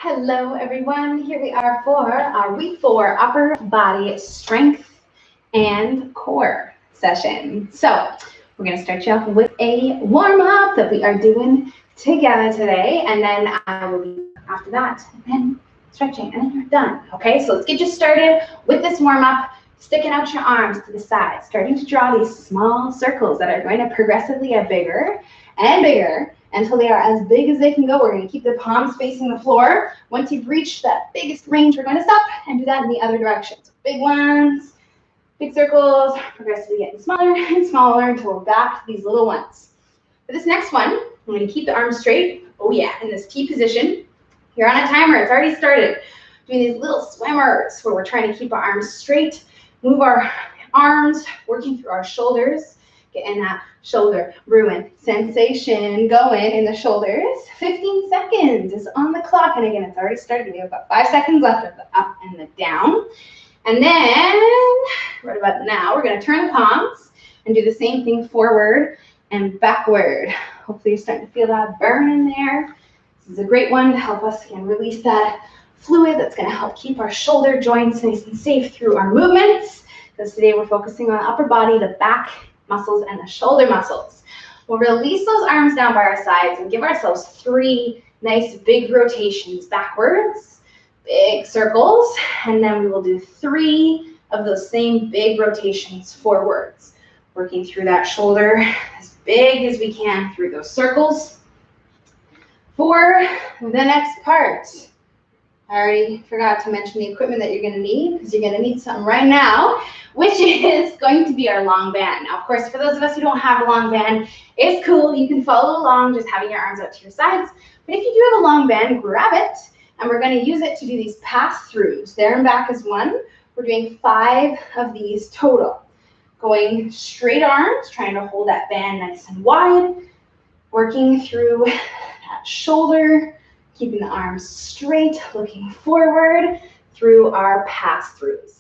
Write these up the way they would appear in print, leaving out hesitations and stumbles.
Hello everyone, here we are for our week 4 upper body strength and core session. So we're going to start you off with a warm-up that we are doing together today, and then I will be after that, and then stretching, and then you're done. Okay, so let's get you started with this warm-up, sticking out your arms to the side, starting to draw these small circles that are going to progressively get bigger and bigger until they are as big as they can go. We're going to keep the palms facing the floor. Once you've reached that biggest range, we're going to stop and do that in the other direction. So big ones, big circles, progressively getting smaller and smaller until we're back to these little ones. For this next one, I'm going to keep the arms straight. Oh yeah, in this T position. You're on a timer. It's already started. Doing these little swimmers where we're trying to keep our arms straight, move our arms, working through our shoulders, getting that shoulder ruin sensation going in the shoulders. 15 seconds is on the clock. And again, it's already started. We have about 5 seconds left of the up and the down. And then, right about now, we're going to turn the palms and do the same thing forward and backward. Hopefully you're starting to feel that burn in there. This is a great one to help us, again, release that fluid that's going to help keep our shoulder joints nice and safe through our movements. Because today we're focusing on the upper body, the back muscles, and the shoulder muscles. We'll release those arms down by our sides and give ourselves 3 nice big rotations backwards, big circles, and then we will do 3 of those same big rotations forwards, working through that shoulder as big as we can through those circles. For the next part, I already forgot to mention the equipment that you're going to need, because you're going to need something right now, which is going to be our long band. Now, of course, for those of us who don't have a long band, it's cool. You can follow along just having your arms out to your sides. But if you do have a long band, grab it, and we're going to use it to do these pass-throughs. There and back is 1. We're doing 5 of these total. Going straight arms, trying to hold that band nice and wide, working through that shoulder, keeping the arms straight, looking forward through our pass-throughs.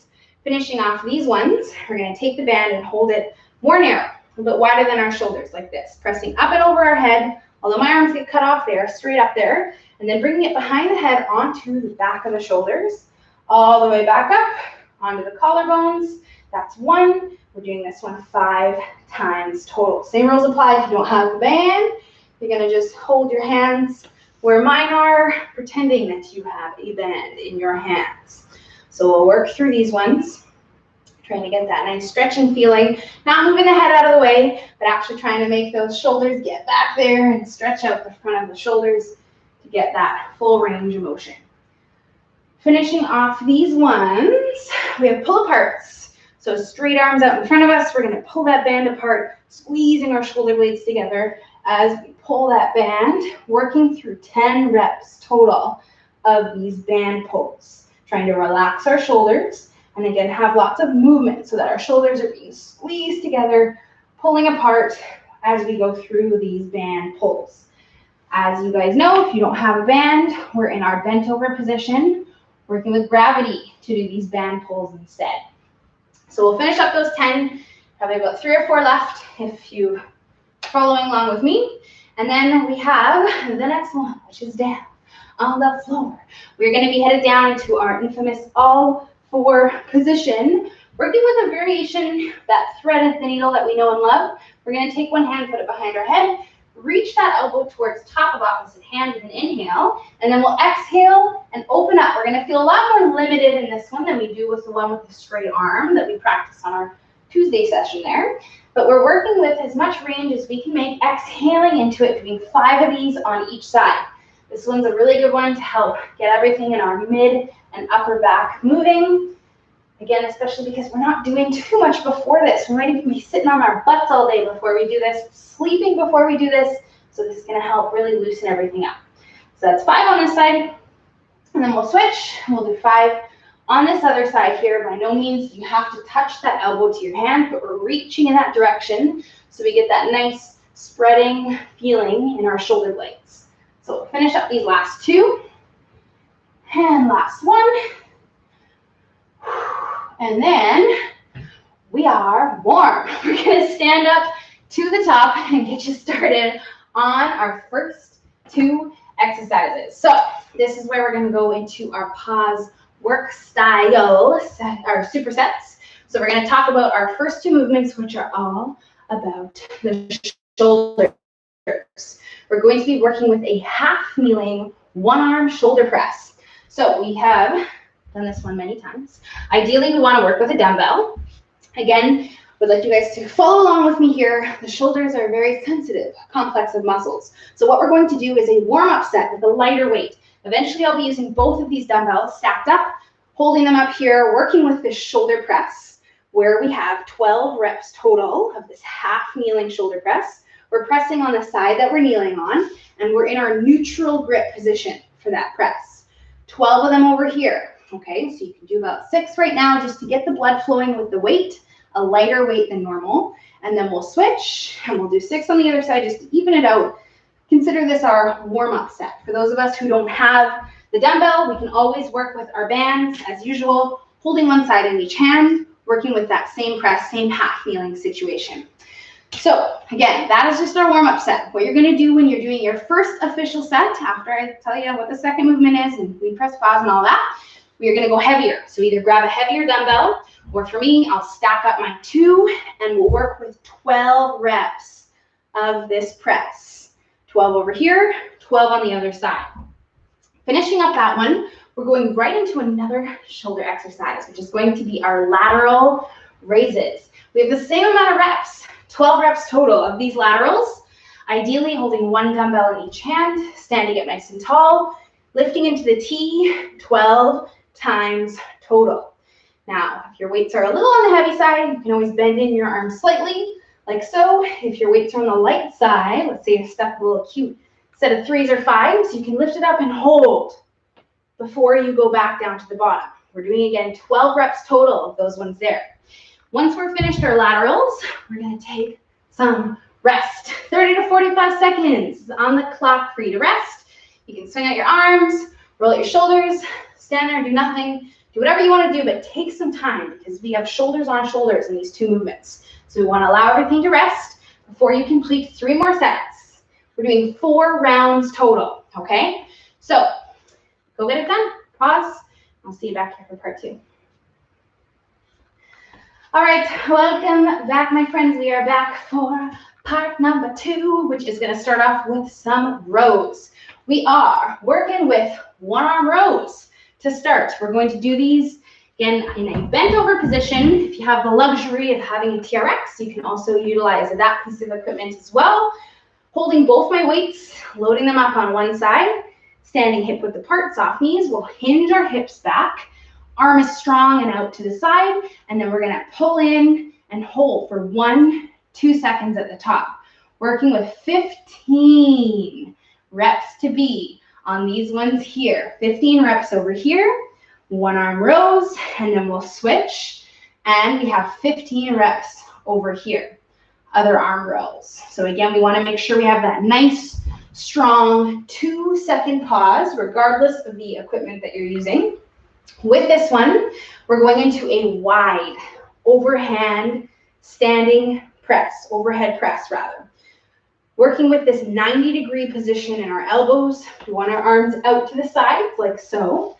Finishing off these ones, we're going to take the band and hold it more narrow, a little bit wider than our shoulders, like this. Pressing up and over our head, although my arms get cut off there, straight up there, and then bringing it behind the head onto the back of the shoulders, all the way back up onto the collarbones. That's 1. We're doing this one 5 times total. Same rules apply if you don't have the band. You're going to just hold your hands where mine are, pretending that you have a band in your hands. So we'll work through these ones, trying to get that nice stretching feeling, not moving the head out of the way, but actually trying to make those shoulders get back there and stretch out the front of the shoulders to get that full range of motion. Finishing off these ones, we have pull aparts. So straight arms out in front of us, we're going to pull that band apart, squeezing our shoulder blades together as we pull that band, working through 10 reps total of these band pulls. Trying to relax our shoulders, and again, have lots of movement so that our shoulders are being squeezed together, pulling apart as we go through these band pulls. As you guys know, if you don't have a band, we're in our bent over position, working with gravity to do these band pulls instead. So we'll finish up those 10, probably about 3 or 4 left if you're following along with me. And then we have the next one, which is down on the floor. We're going to be headed down into our infamous all 4 position, working with a variation, that thread of the needle that we know and love. We're going to take one hand, put it behind our head, reach that elbow towards top of opposite hand with an inhale, and then we'll exhale and open up. We're going to feel a lot more limited in this one than we do with the one with the straight arm that we practice on our Tuesday session there. But we're working with as much range as we can make, exhaling into it, doing 5 of these on each side. This one's a really good one to help get everything in our mid and upper back moving. Again, especially because we're not doing too much before this. We might even be sitting on our butts all day before we do this, sleeping before we do this. So this is going to help really loosen everything up. So that's 5 on this side. And then we'll switch. We'll do 5 on this other side here. By no means do you have to touch that elbow to your hand, but we're reaching in that direction so we get that nice spreading feeling in our shoulder blades. So we'll finish up these last 2. And last one. And then we are warm. We're going to stand up to the top and get you started on our first 2 exercises. So this is where we're going to go into our pause work style our supersets. So we're going to talk about our first two movements, which are all about the shoulders. We're going to be working with a half kneeling one-arm shoulder press. So we have done this one many times. Ideally, we want to work with a dumbbell. Again, would like you guys to follow along with me here. The shoulders are a very sensitive complex of muscles. So what we're going to do is a warm-up set with a lighter weight. Eventually, I'll be using both of these dumbbells stacked up, holding them up here, working with this shoulder press, where we have 12 reps total of this half kneeling shoulder press. We're pressing on the side that we're kneeling on, and we're in our neutral grip position for that press. 12 of them over here, okay? So you can do about 6 right now just to get the blood flowing with the weight, a lighter weight than normal, and then we'll switch, and we'll do 6 on the other side just to even it out. Consider this our warm-up set. For those of us who don't have the dumbbell, we can always work with our bands as usual, holding one side in each hand, working with that same press, same half kneeling situation. So again, that is just our warm-up set. What you're going to do when you're doing your first official set, after I tell you what the second movement is and we press pause and all that, we are going to go heavier. So either grab a heavier dumbbell, or for me, I'll stack up my 2 and we'll work with 12 reps of this press. 12 over here, 12 on the other side. Finishing up that one, we're going right into another shoulder exercise, which is going to be our lateral raises. We have the same amount of reps, 12 reps total of these laterals, ideally holding one dumbbell in each hand, standing up nice and tall, lifting into the T 12 times total. Now, if your weights are a little on the heavy side, you can always bend in your arms slightly, like so. If your weights are on the light side, let's say you're stuck with a little cute set of 3s or 5s, you can lift it up and hold before you go back down to the bottom. We're doing, again, 12 reps total of those ones there. Once we're finished our laterals, we're going to take some rest. 30 to 45 seconds on the clock for you to rest. You can swing out your arms, roll out your shoulders, stand there and do nothing. Do whatever you want to do, but take some time because we have shoulders on shoulders in these 2 movements. So we want to allow everything to rest before you complete 3 more sets. We're doing 4 rounds total, okay? So go get it done. Pause. I'll see you back here for part 2. All right, welcome back, my friends. We are back for part number 2, which is going to start off with some rows. We are working with one-arm rows to start. We're going to do these again in a bent over position. If you have the luxury of having a TRX, you can also utilize that piece of equipment as well. Holding both my weights, loading them up on one side, standing hip width apart, soft knees. We'll hinge our hips back. Arm is strong and out to the side, and then we're going to pull in and hold for 1-2 seconds at the top. Working with 15 reps to be on these ones here. 15 reps over here, one-arm rows, and then we'll switch, and we have 15 reps over here, other arm rows. So again, we want to make sure we have that nice, strong 2-second pause, regardless of the equipment that you're using. With this one, we're going into a wide overhand standing press, overhead press rather. Working with this 90-degree position in our elbows. We want our arms out to the sides like so.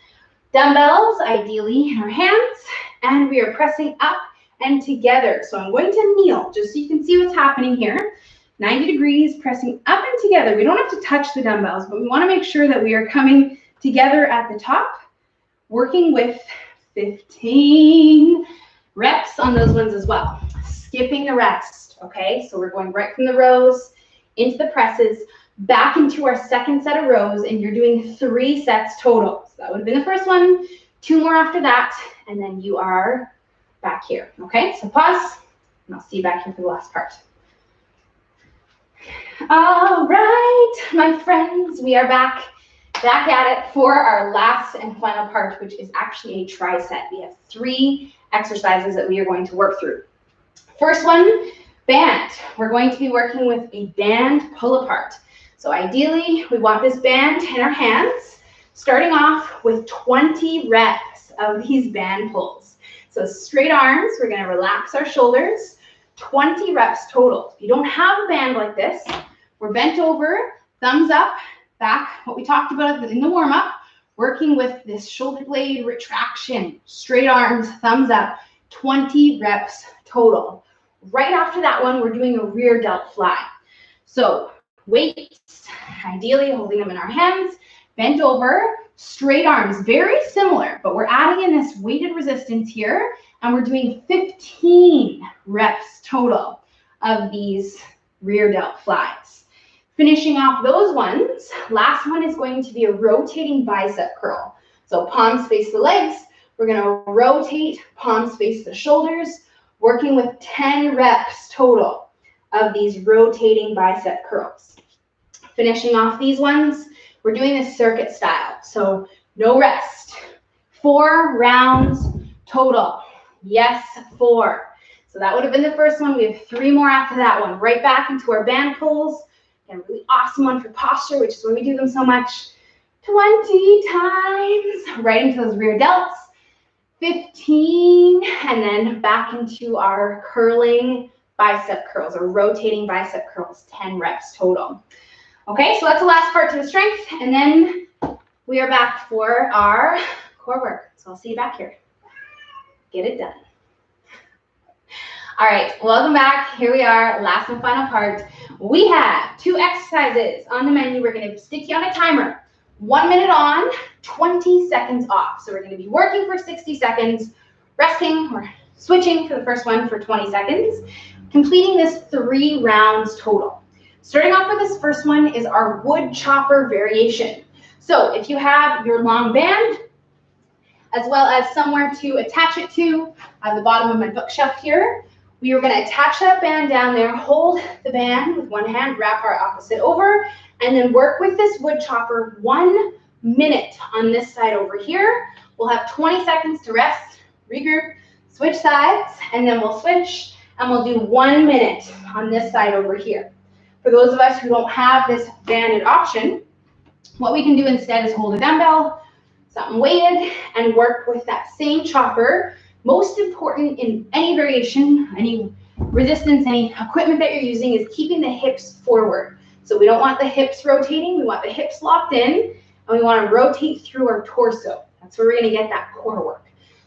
Dumbbells, ideally, in our hands, and we are pressing up and together. So I'm going to kneel just so you can see what's happening here. 90 degrees, pressing up and together. We don't have to touch the dumbbells, but we want to make sure that we are coming together at the top. Working with 15 reps on those ones as well. Skipping the rest, okay? So we're going right from the rows into the presses, back into our second set of rows, and you're doing 3 sets total. So that would have been the first one, 2 more after that, and then you are back here, okay? So pause, and I'll see you back here for the last part. All right, my friends, we are back at it for our last and final part, which is actually a tricep. We have 3 exercises that we are going to work through. First one, band. We're going to be working with a band pull apart. So ideally, we want this band in our hands, starting off with 20 reps of these band pulls. So straight arms, we're going to relax our shoulders, 20 reps total. If you don't have a band like this, we're bent over, thumbs up, back what we talked about in the warm-up, working with this shoulder blade retraction, straight arms, thumbs up, 20 reps total. Right after that one, we're doing a rear delt fly. So weights, ideally holding them in our hands, bent over, straight arms, very similar, but we're adding in this weighted resistance here, and we're doing 15 reps total of these rear delt flies. Finishing off those ones, last one is going to be a rotating bicep curl. So palms face the legs, we're gonna rotate, palms face the shoulders, working with 10 reps total of these rotating bicep curls. Finishing off these ones, we're doing this circuit style, so no rest. 4 rounds total. Yes, 4. So that would have been the first one. We have 3 more after that one. Right back into our band pulls. And a really awesome one for posture, which is why we do them so much. 20 times. Right into those rear delts. 15. And then back into our curling bicep curls or rotating bicep curls. 10 reps total. Okay, so that's the last part to the strength. And then we are back for our core work. So I'll see you back here. Get it done. All right, welcome back. Here we are, last and final part. We have 2 exercises on the menu. We're going to stick you on a timer. 1 minute on, 20 seconds off. So we're going to be working for 60 seconds, resting or switching for the first one for 20 seconds, completing this 3 rounds total. Starting off with this first one is our wood chopper variation. So if you have your long band, as well as somewhere to attach it to at the bottom of my bookshelf here, we are going to attach that band down there, hold the band with one hand, wrap our opposite over, and then work with this wood chopper 1 minute on this side over here. We'll have 20 seconds to rest, regroup, switch sides, and then we'll switch, and we'll do 1 minute on this side over here. For those of us who don't have this banded option, what we can do instead is hold a dumbbell, something weighted, and work with that same chopper. Most important in any variation, any resistance, any equipment that you're using is keeping the hips forward. So we don't want the hips rotating, we want the hips locked in, and we want to rotate through our torso. That's where we're going to get that core work.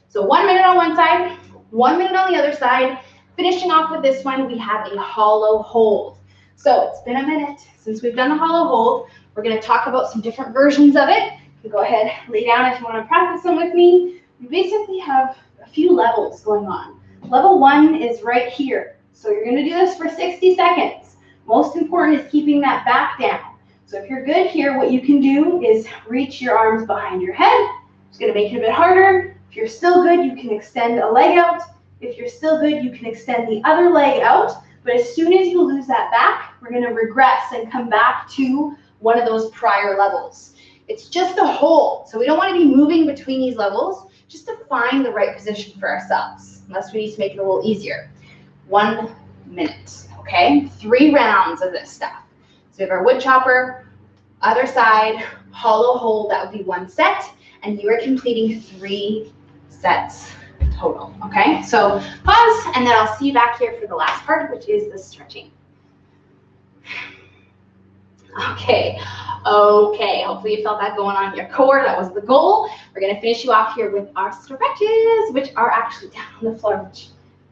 So 1 minute on one side, 1 minute on the other side. Finishing off with this one, we have a hollow hold. So it's been a minute since we've done the hollow hold. We're going to talk about some different versions of it. You can go ahead, lay down if you want to practice them with me. We basically have a few levels going on. Level 1 is right here. So you're going to do this for 60 seconds. Most important is keeping that back down. So if you're good here, what you can do is reach your arms behind your head. It's going to make it a bit harder. If you're still good, you can extend a leg out. If you're still good, you can extend the other leg out. But as soon as you lose that back, we're going to regress and come back to one of those prior levels. It's just a hold. So we don't want to be moving between these levels, just to find the right position for ourselves. Unless we need to make it a little easier. 1 minute, okay? 3 rounds of this stuff. So we have our wood chopper, other side, hollow hold, that would be 1 set, and you are completing 3 sets total, okay? So pause, and then I'll see you back here for the last part, which is the stretching. Okay, hopefully you felt that going on in your core. That was the goal. We're going to finish you off here with our stretches, which are actually down on the floor, which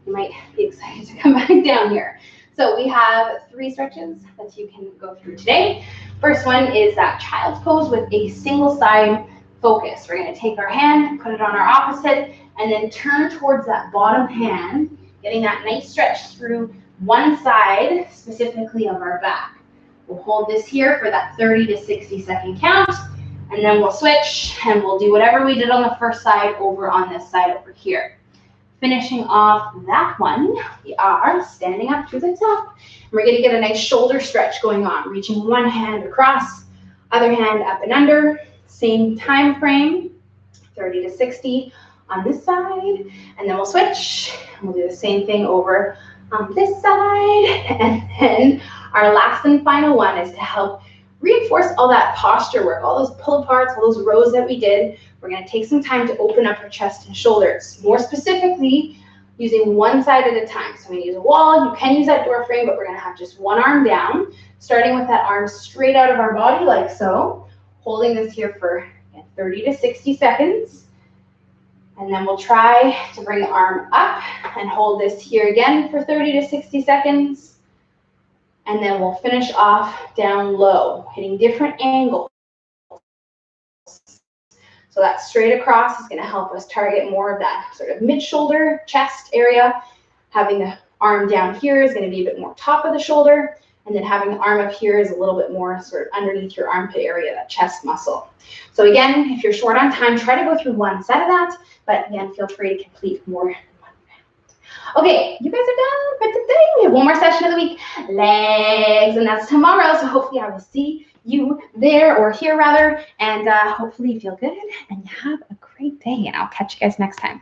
you might be excited to come back down here. So we have 3 stretches that you can go through today. First one is that child's pose with a single side focus. We're going to take our hand, put it on our opposite, and then turn towards that bottom hand, getting that nice stretch through one side, specifically of our back. We'll hold this here for that 30 to 60 second count, and then we'll switch, and we'll do whatever we did on the first side over on this side over here. Finishing off that one, we are standing up to the top. And we're going to get a nice shoulder stretch going on, reaching one hand across, other hand up and under. Same time frame, 30 to 60 on this side, and then we'll switch. We'll do the same thing over on this side, and then our last and final one is to help reinforce all that posture work, all those pull aparts, all those rows that we did. We're going to take some time to open up our chest and shoulders. More specifically, using one side at a time. So I'm going to use a wall. You can use that door frame, but we're going to have just one arm down, starting with that arm straight out of our body like so, holding this here for 30 to 60 seconds. And then we'll try to bring the arm up and hold this here again for 30 to 60 seconds. And then we'll finish off down low, hitting different angles. So that straight across is going to help us target more of that sort of mid-shoulder, chest area. Having the arm down here is going to be a bit more top of the shoulder. And then having the arm up here is a little bit more sort of underneath your armpit area, that chest muscle. So again, if you're short on time, try to go through one set of that. But again, feel free to complete more than one round. Okay, you guys are done for today. We have one more session of the week, legs, and that's tomorrow. So hopefully I will see you there, or here rather, and hopefully you feel good and you have a great day. And I'll catch you guys next time.